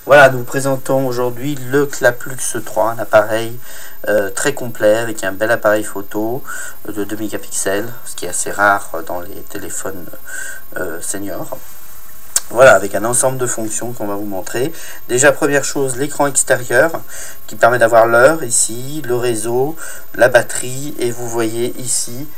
Voilà, nous vous présentons aujourd'hui le Claplux 3, un appareil très complet avec un bel appareil photo de 2 mégapixels, ce qui est assez rare dans les téléphones seniors. Voilà, avec un ensemble de fonctions qu'on va vous montrer. Déjà, première chose, l'écran extérieur qui permet d'avoir l'heure ici, le réseau, la batterie, et vous voyez ici,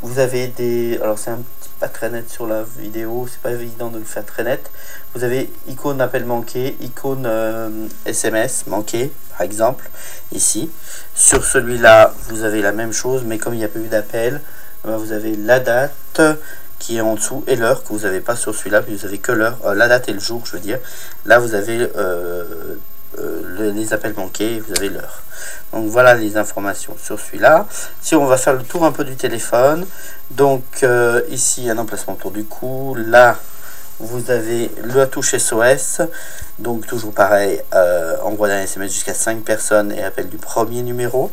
vous avez des... Alors c'est un petit pas très net sur la vidéo, c'est pas évident de le faire très net. Vous avez icône appel manqué, icône SMS manqué, par exemple, ici. Sur celui-là, vous avez la même chose, mais comme il n'y a pas eu d'appel, vous avez la date qui est en dessous et l'heure que vous n'avez pas sur celui-là, puis vous avez que l'heure, la date et le jour, je veux dire. Là, vous avez les appels manqués, vous avez l'heure. Donc voilà les informations sur celui-là. Si on va faire le tour un peu du téléphone, donc ici un emplacement autour du cou, là vous avez la touche SOS, donc toujours pareil, envoi d'un SMS jusqu'à 5 personnes et appel du premier numéro.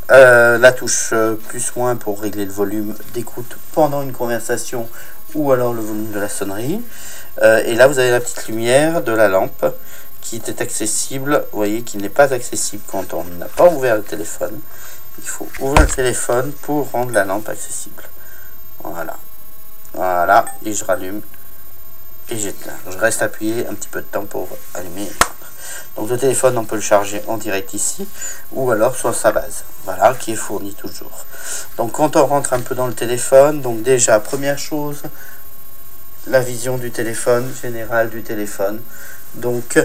La touche plus-moins pour régler le volume d'écoute pendant une conversation ou alors le volume de la sonnerie. Et là vous avez la petite lumière de la lampe qui était accessible, vous voyez, qui n'est pas accessible quand on n'a pas ouvert le téléphone. Il faut ouvrir le téléphone pour rendre la lampe accessible. Voilà. Voilà, et je rallume et j'éteins. Je reste appuyé un petit peu de temps pour allumer et éteindre. Donc le téléphone, on peut le charger en direct ici, ou alors sur sa base, voilà, qui est fournie toujours. Donc quand on rentre un peu dans le téléphone, donc déjà, première chose, la vision du téléphone, générale du téléphone. Donc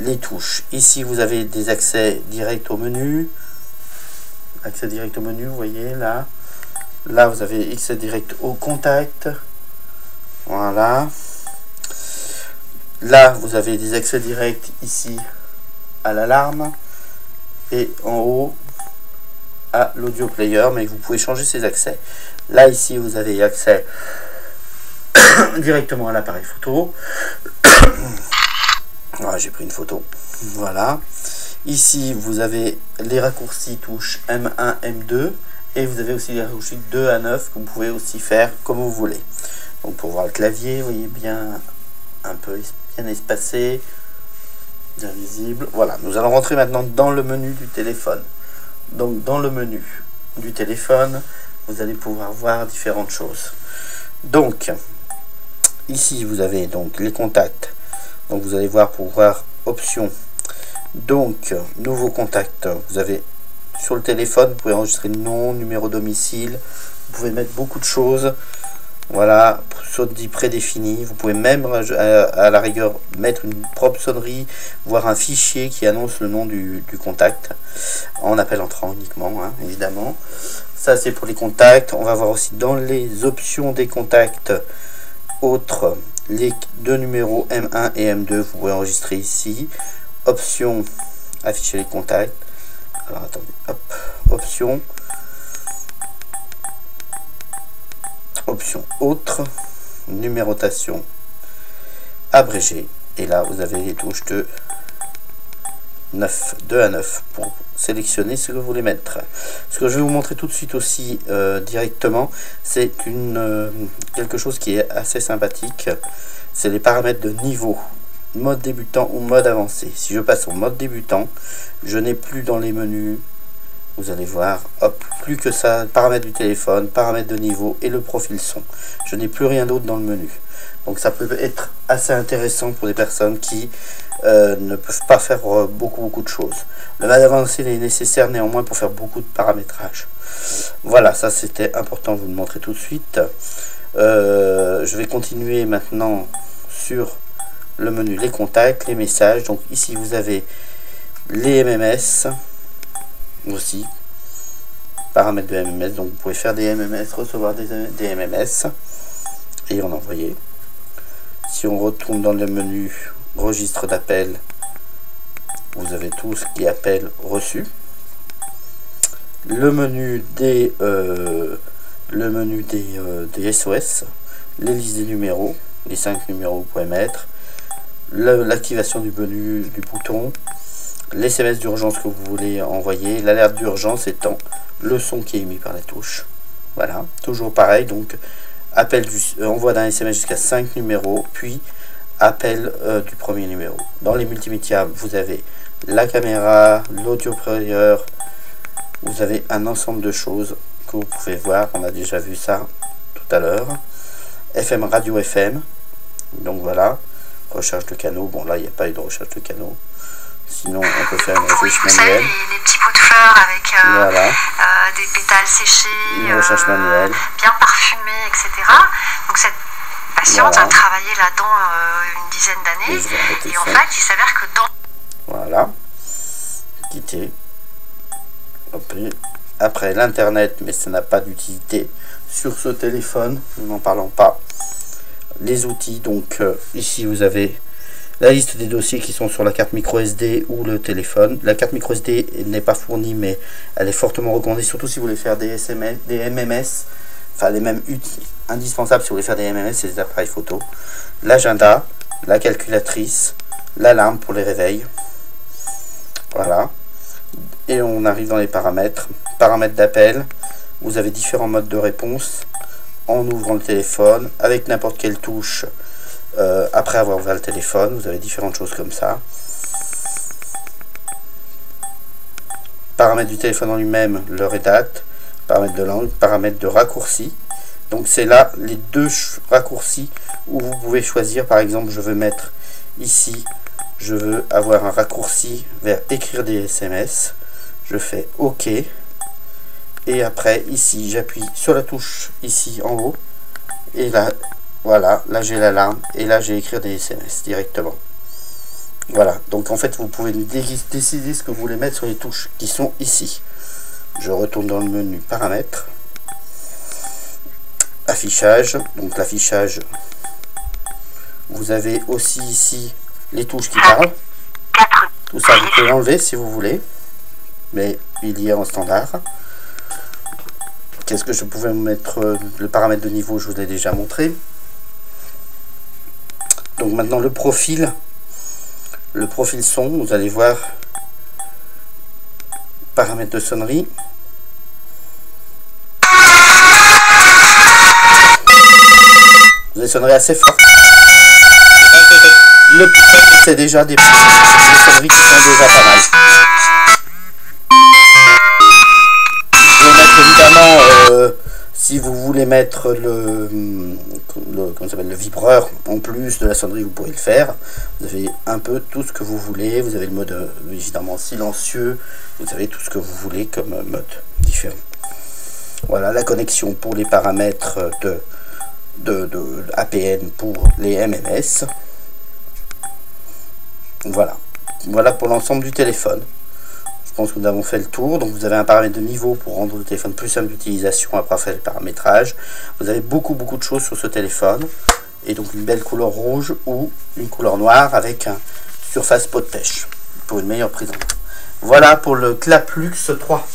les touches. Ici, vous avez des accès directs au menu. Accès direct au menu, vous voyez, là. Là, vous avez accès direct au contact. Voilà. Là, vous avez des accès directs ici à l'alarme. Et en haut, à l'audio player. Mais vous pouvez changer ces accès. Là, ici, vous avez accès directement à l'appareil photo. Ah, j'ai pris une photo. Voilà. Ici, vous avez les raccourcis touches M1, M2. Et vous avez aussi les raccourcis 2 à 9 que vous pouvez aussi faire comme vous voulez. Donc pour voir le clavier, vous voyez bien un peu bien espacé, bien visible. Voilà, nous allons rentrer maintenant dans le menu du téléphone. Donc dans le menu du téléphone, vous allez pouvoir voir différentes choses. Donc, ici, vous avez donc les contacts. Donc vous allez voir pour voir options. Donc nouveau contact. Vous avez sur le téléphone, vous pouvez enregistrer nom, numéro domicile. Vous pouvez mettre beaucoup de choses. Voilà, sonnerie prédéfinie. Vous pouvez même à la rigueur mettre une propre sonnerie, voire un fichier qui annonce le nom du contact en appel entrant uniquement, hein, évidemment. Ça c'est pour les contacts. On va voir aussi dans les options des contacts autres. Les deux numéros M1 et M2, vous pouvez enregistrer ici. Option, afficher les contacts. Alors attendez, hop, option. Option autre, numérotation abrégée. Et là, vous avez les touches de 2 à 9 pour sélectionner ce que vous voulez mettre. Ce que je vais vous montrer tout de suite aussi directement, c'est quelque chose qui est assez sympathique. C'est les paramètres de niveau, mode débutant ou mode avancé. Si je passe au mode débutant, je n'ai plus dans les menus, vous allez voir, hop, plus que ça, paramètres du téléphone, paramètres de niveau et le profil son. Je n'ai plus rien d'autre dans le menu. Donc ça peut être assez intéressant pour des personnes qui ne peuvent pas faire beaucoup de choses. Le mode avancé est nécessaire néanmoins pour faire beaucoup de paramétrage. Voilà, ça c'était important de vous le montrer tout de suite. Je vais continuer maintenant sur le menu les contacts, les messages. Donc ici vous avez les MMS aussi, paramètres de MMS. Donc vous pouvez faire des MMS, recevoir des MMS et en envoyer. Si on retourne dans le menu registre d'appel, vous avez tout ce qui est appel reçu. Le menu des SOS, les listes des numéros, les 5 numéros que vous pouvez mettre, l'activation du menu du bouton, les SMS d'urgence que vous voulez envoyer, l'alerte d'urgence étant le son qui est émis par les touches. Voilà, toujours pareil, donc envoi d'un SMS jusqu'à 5 numéros, puis appel du premier numéro. Dans les multimédias, vous avez la caméra, l'audio player, vous avez un ensemble de choses que vous pouvez voir. On a déjà vu ça tout à l'heure. FM, radio FM, donc voilà, recherche de canaux. Bon, là il n'y a pas eu de recherche de canaux, sinon on peut faire une recherche manuelle. Les petits pots de fleurs avec voilà. Des pétales séchés, une recherche manuelle, bien parfumés, etc. Donc cette patiente a travaillé là-dedans une dizaine d'années, et en fait il s'avère que dans... Voilà, quitter. Après l'internet, mais ça n'a pas d'utilité sur ce téléphone, n'en parlons pas. Les outils, donc ici vous avez la liste des dossiers qui sont sur la carte micro SD ou le téléphone. La carte micro SD n'est pas fournie, mais elle est fortement recommandée, surtout si vous voulez faire des SMS, des MMS, enfin les mêmes outils indispensables si vous voulez faire des MMS, c'est des appareils photo. L'agenda, la calculatrice, l'alarme pour les réveils. Voilà. Et on arrive dans les paramètres. Paramètres d'appel. Vous avez différents modes de réponse en ouvrant le téléphone avec n'importe quelle touche. Après avoir ouvert le téléphone, vous avez différentes choses comme ça. Paramètres du téléphone en lui-même, l'heure et date. Paramètres de langue, paramètres de raccourci. Donc c'est là les deux raccourcis où vous pouvez choisir. Par exemple, je veux mettre ici, je veux avoir un raccourci vers écrire des SMS. Je fais OK. Et après, ici, j'appuie sur la touche ici en haut. Et là, voilà, là j'ai l'alarme. Et là, j'ai écrire des SMS directement. Voilà, donc en fait, vous pouvez décider ce que vous voulez mettre sur les touches qui sont ici. Je retourne dans le menu paramètres. Affichage. Donc l'affichage, vous avez aussi ici les touches qui parlent. Tout ça, vous pouvez l'enlever si vous voulez. Mais il y a en standard. Qu'est-ce que je pouvais mettre? Le paramètre de niveau, je vous l'ai déjà montré. Donc maintenant le profil son, vous allez voir paramètres de sonnerie. Vous avez des sonneries assez fortes. Le plus, c'est déjà des sonneries qui sont déjà pas mal. Évidemment, si vous voulez mettre le vibreur en plus de la sonnerie, vous pouvez le faire. Vous avez un peu tout ce que vous voulez. Vous avez le mode évidemment silencieux. Vous avez tout ce que vous voulez comme mode différent. Voilà la connexion pour les paramètres de APN pour les MMS. Voilà pour l'ensemble du téléphone. Je pense que nous avons fait le tour. Donc vous avez un paramètre de niveau pour rendre le téléphone plus simple d'utilisation après faire le paramétrage. Vous avez beaucoup de choses sur ce téléphone. Et donc une belle couleur rouge ou une couleur noire avec un surface pot de pêche pour une meilleure prise en main. Voilà pour le Claplux 3.